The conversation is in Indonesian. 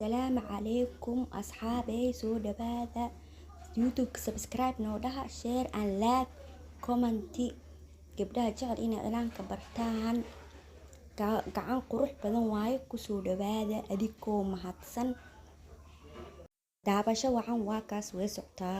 السلام عليكم أصحابي سو دبادة يوتيوب سبسكرايب نودها شير and like كومنتي gabdhaha jecel inay cilaanka bartaan gacan qurux badan waaye kusoo dhawaada adigoo mahadsan daabasho wacan waa kaas way soctaa